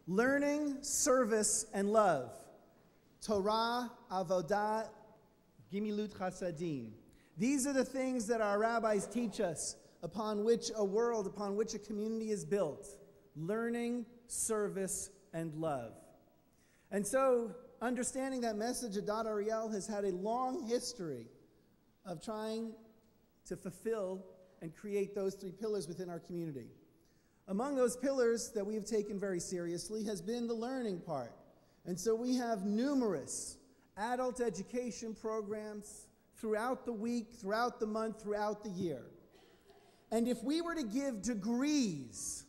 Learning, service, and love. Torah, avodah, gimilut chasadim. These are the things that our rabbis teach us upon which a community is built. Learning, service, and love. And so, understanding that message, Adat Ariel has had a long history of trying to fulfill and create those three pillars within our community. Among those pillars that we have taken very seriously has been the learning part. And so we have numerous adult education programs throughout the week, throughout the month, throughout the year. And if we were to give degrees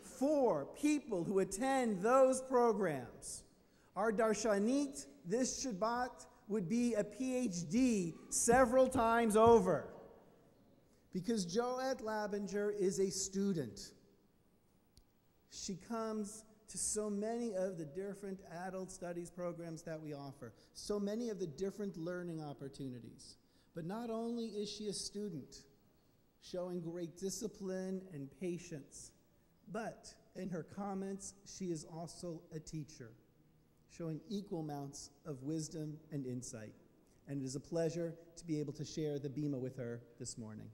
for people who attend those programs, our darshanit this Shabbat would be a PhD several times over. Because Joette Labinger is a student. She comes to so many of the different adult studies programs that we offer, so many of the different learning opportunities. But not only is she a student, showing great discipline and patience, but in her comments, she is also a teacher, showing equal amounts of wisdom and insight. And it is a pleasure to be able to share the bima with her this morning.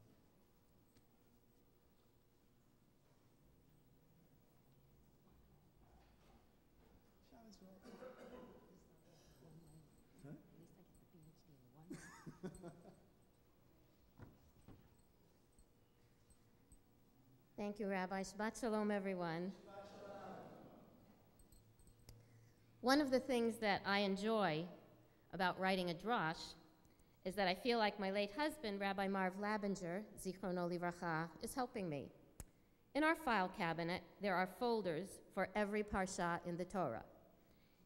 Thank you, Rabbi. Shabbat Shalom, everyone. Shabbat Shalom. One of the things that I enjoy about writing a drash is that I feel like my late husband, Rabbi Marv Labinger, Zichrono Livracha, is helping me. In our file cabinet, there are folders for every parsha in the Torah.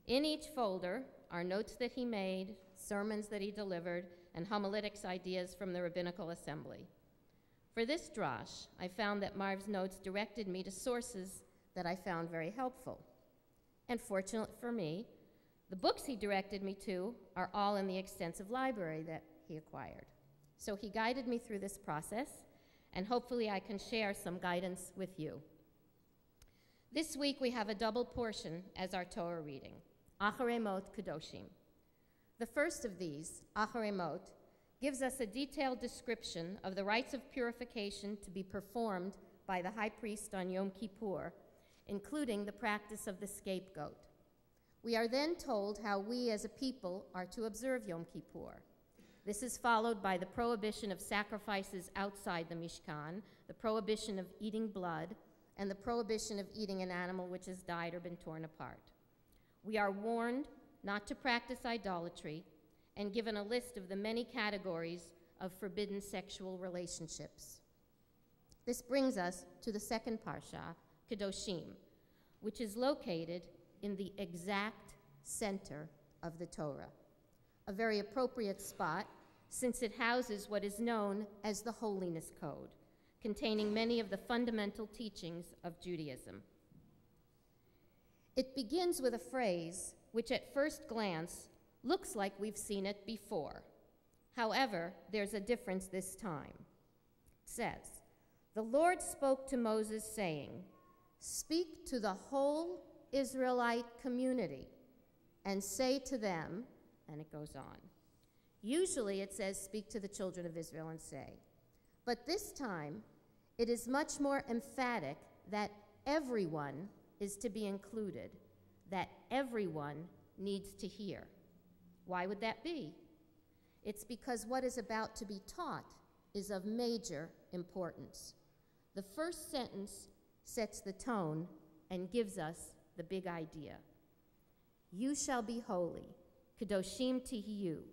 In each folder are notes that he made, sermons that he delivered, and homiletics ideas from the Rabbinical Assembly. For this drash, I found that Marv's notes directed me to sources that I found very helpful. And fortunately for me, the books he directed me to are all in the extensive library that he acquired. So he guided me through this process, and hopefully I can share some guidance with you. This week we have a double portion as our Torah reading, Acharei Mot Kedoshim. The first of these, Acharei Mot, gives us a detailed description of the rites of purification to be performed by the high priest on Yom Kippur, including the practice of the scapegoat. We are then told how we as a people are to observe Yom Kippur. This is followed by the prohibition of sacrifices outside the Mishkan, the prohibition of eating blood, and the prohibition of eating an animal which has died or been torn apart. We are warned not to practice idolatry, and given a list of the many categories of forbidden sexual relationships. This brings us to the second parsha, Kedoshim, which is located in the exact center of the Torah, a very appropriate spot since it houses what is known as the Holiness Code, containing many of the fundamental teachings of Judaism. It begins with a phrase which at first glance looks like we've seen it before. However, there's a difference this time. It says, "The Lord spoke to Moses, saying, 'Speak to the whole Israelite community and say to them,'" and it goes on. Usually it says, "Speak to the children of Israel and say." But this time, it is much more emphatic that everyone is to be included, that everyone needs to hear. Why would that be? It's because what is about to be taught is of major importance. The first sentence sets the tone and gives us the big idea. "You shall be holy, Kedoshim tihiyu,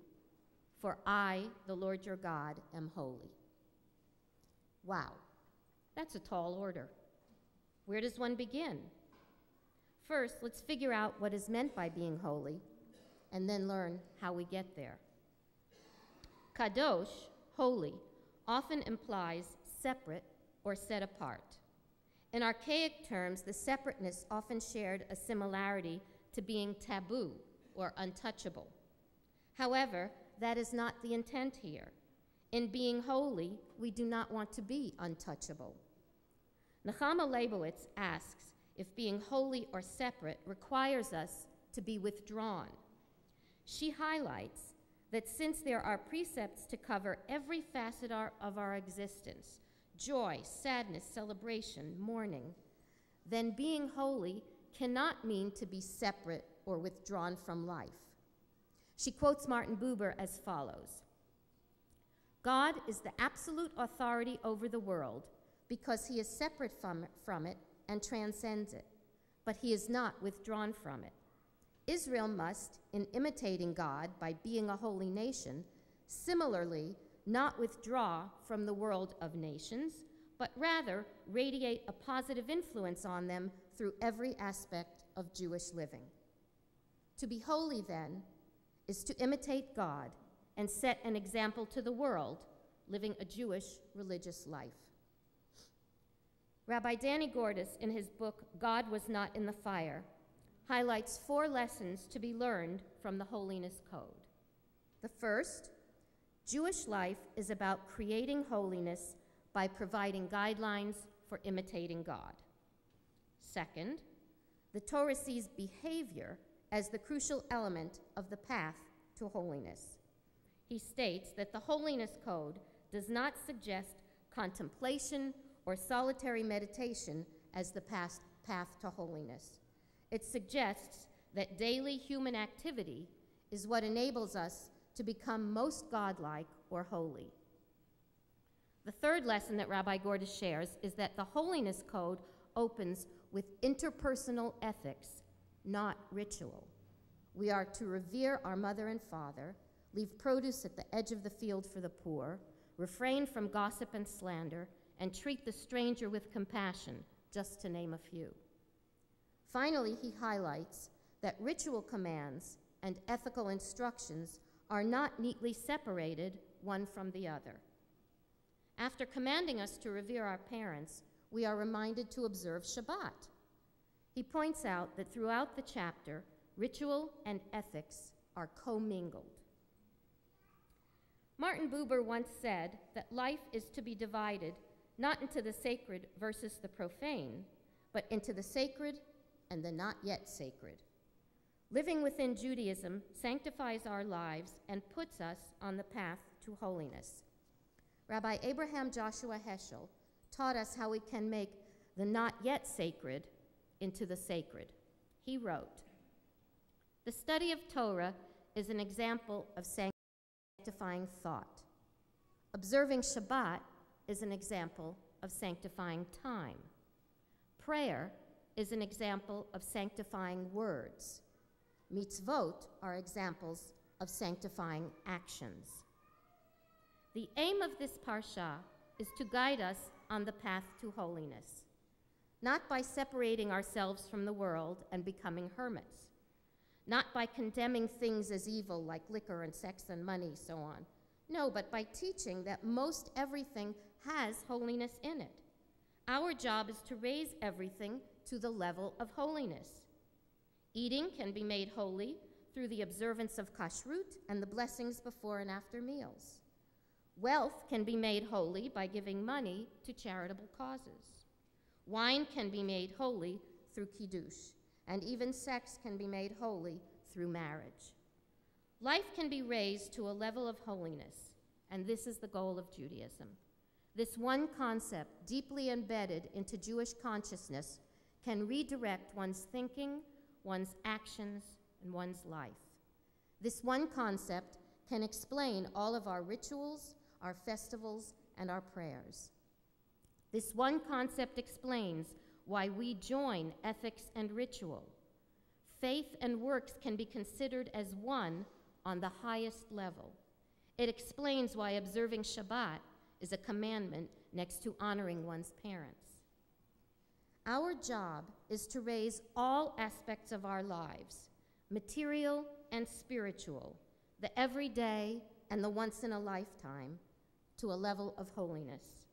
for I, the Lord your God, am holy." Wow, that's a tall order. Where does one begin? First, let's figure out what is meant by being holy, and then learn how we get there. Kadosh, holy, often implies separate or set apart. In archaic terms, the separateness often shared a similarity to being taboo or untouchable. However, that is not the intent here. In being holy, we do not want to be untouchable. Nechama Leibowitz asks if being holy or separate requires us to be withdrawn. She highlights that since there are precepts to cover every facet of our existence, joy, sadness, celebration, mourning, then being holy cannot mean to be separate or withdrawn from life. She quotes Martin Buber as follows: God is the absolute authority over the world because he is separate from it and transcends it, but he is not withdrawn from it. Israel must, in imitating God by being a holy nation, similarly not withdraw from the world of nations, but rather radiate a positive influence on them through every aspect of Jewish living. To be holy, then, is to imitate God and set an example to the world, living a Jewish religious life. Rabbi Danny Gordis, in his book, God Was Not in the Fire, highlights 4 lessons to be learned from the Holiness Code. The first, Jewish life is about creating holiness by providing guidelines for imitating God. Second, the Torah sees behavior as the crucial element of the path to holiness. He states that the Holiness Code does not suggest contemplation or solitary meditation as the path to holiness. It suggests that daily human activity is what enables us to become most godlike or holy. The third lesson that Rabbi Gordis shares is that the Holiness Code opens with interpersonal ethics, not ritual. We are to revere our mother and father, leave produce at the edge of the field for the poor, refrain from gossip and slander, and treat the stranger with compassion, just to name a few. Finally, he highlights that ritual commands and ethical instructions are not neatly separated one from the other. After commanding us to revere our parents, we are reminded to observe Shabbat. He points out that throughout the chapter, ritual and ethics are commingled. Martin Buber once said that life is to be divided not into the sacred versus the profane, but into the sacred and the not yet sacred. Living within Judaism sanctifies our lives and puts us on the path to holiness. Rabbi Abraham Joshua Heschel taught us how we can make the not yet sacred into the sacred. He wrote, "The study of Torah is an example of sanctifying thought. Observing Shabbat is an example of sanctifying time. Prayer is an example of sanctifying words. Mitzvot are examples of sanctifying actions." The aim of this parsha is to guide us on the path to holiness, not by separating ourselves from the world and becoming hermits, not by condemning things as evil like liquor and sex and money, so on. No, but by teaching that most everything has holiness in it. Our job is to raise everything to the level of holiness. Eating can be made holy through the observance of kashrut and the blessings before and after meals. Wealth can be made holy by giving money to charitable causes. Wine can be made holy through kiddush, and even sex can be made holy through marriage. Life can be raised to a level of holiness, and this is the goal of Judaism. This one concept, deeply embedded into Jewish consciousness, can redirect one's thinking, one's actions, and one's life. This one concept can explain all of our rituals, our festivals, and our prayers. This one concept explains why we join ethics and ritual. Faith and works can be considered as one on the highest level. It explains why observing Shabbat is a commandment next to honoring one's parents. Our job is to raise all aspects of our lives, material and spiritual, the everyday and the once in a lifetime, to a level of holiness.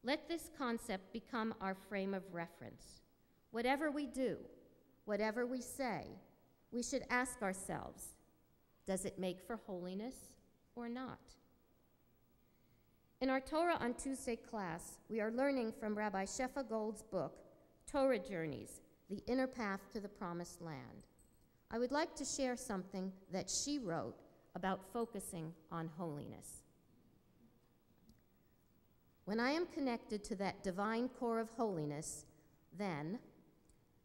Let this concept become our frame of reference. Whatever we do, whatever we say, we should ask ourselves, does it make for holiness or not? In our Torah on Tuesday class, we are learning from Rabbi Shefa Gold's book, Torah Journeys, the inner path to the promised land. I would like to share something that she wrote about focusing on holiness. When I am connected to that divine core of holiness, then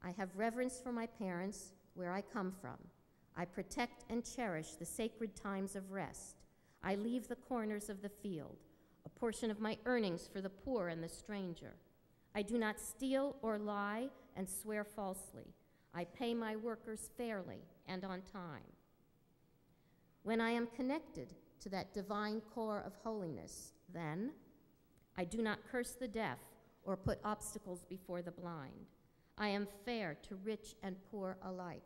I have reverence for my parents, where I come from. I protect and cherish the sacred times of rest. I leave the corners of the field, a portion of my earnings for the poor and the stranger. I do not steal or lie and swear falsely. I pay my workers fairly and on time. When I am connected to that divine core of holiness, then I do not curse the deaf or put obstacles before the blind. I am fair to rich and poor alike.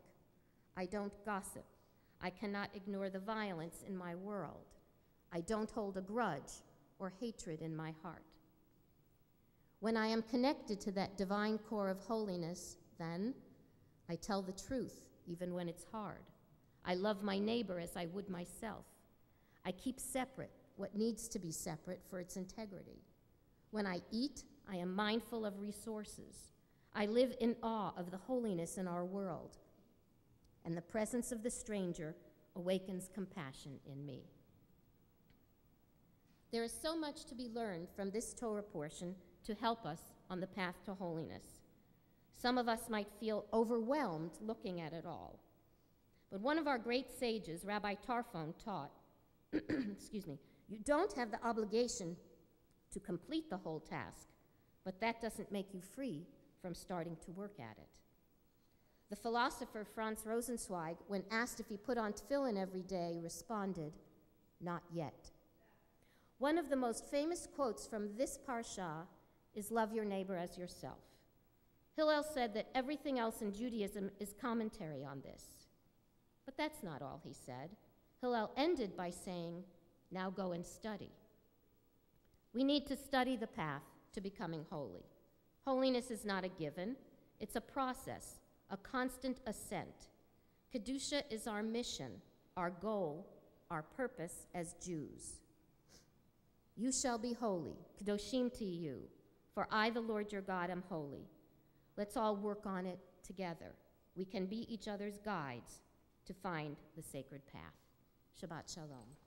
I don't gossip. I cannot ignore the violence in my world. I don't hold a grudge or hatred in my heart. When I am connected to that divine core of holiness, then I tell the truth even when it's hard. I love my neighbor as I would myself. I keep separate what needs to be separate for its integrity. When I eat, I am mindful of resources. I live in awe of the holiness in our world, and the presence of the stranger awakens compassion in me. There is so much to be learned from this Torah portion to help us on the path to holiness. Some of us might feel overwhelmed looking at it all. But one of our great sages, Rabbi Tarfon, taught, excuse me, you don't have the obligation to complete the whole task, but that doesn't make you free from starting to work at it. The philosopher Franz Rosenzweig, when asked if he put on tefillin every day, responded, "Not yet." One of the most famous quotes from this parsha is, "Love your neighbor as yourself." Hillel said that everything else in Judaism is commentary on this. But that's not all he said. Hillel ended by saying, "Now go and study." We need to study the path to becoming holy. Holiness is not a given. It's a process, a constant ascent. Kedusha is our mission, our goal, our purpose as Jews. You shall be holy, Kedoshim to you, for I, the Lord your God, am holy. Let's all work on it together. We can be each other's guides to find the sacred path. Shabbat Shalom.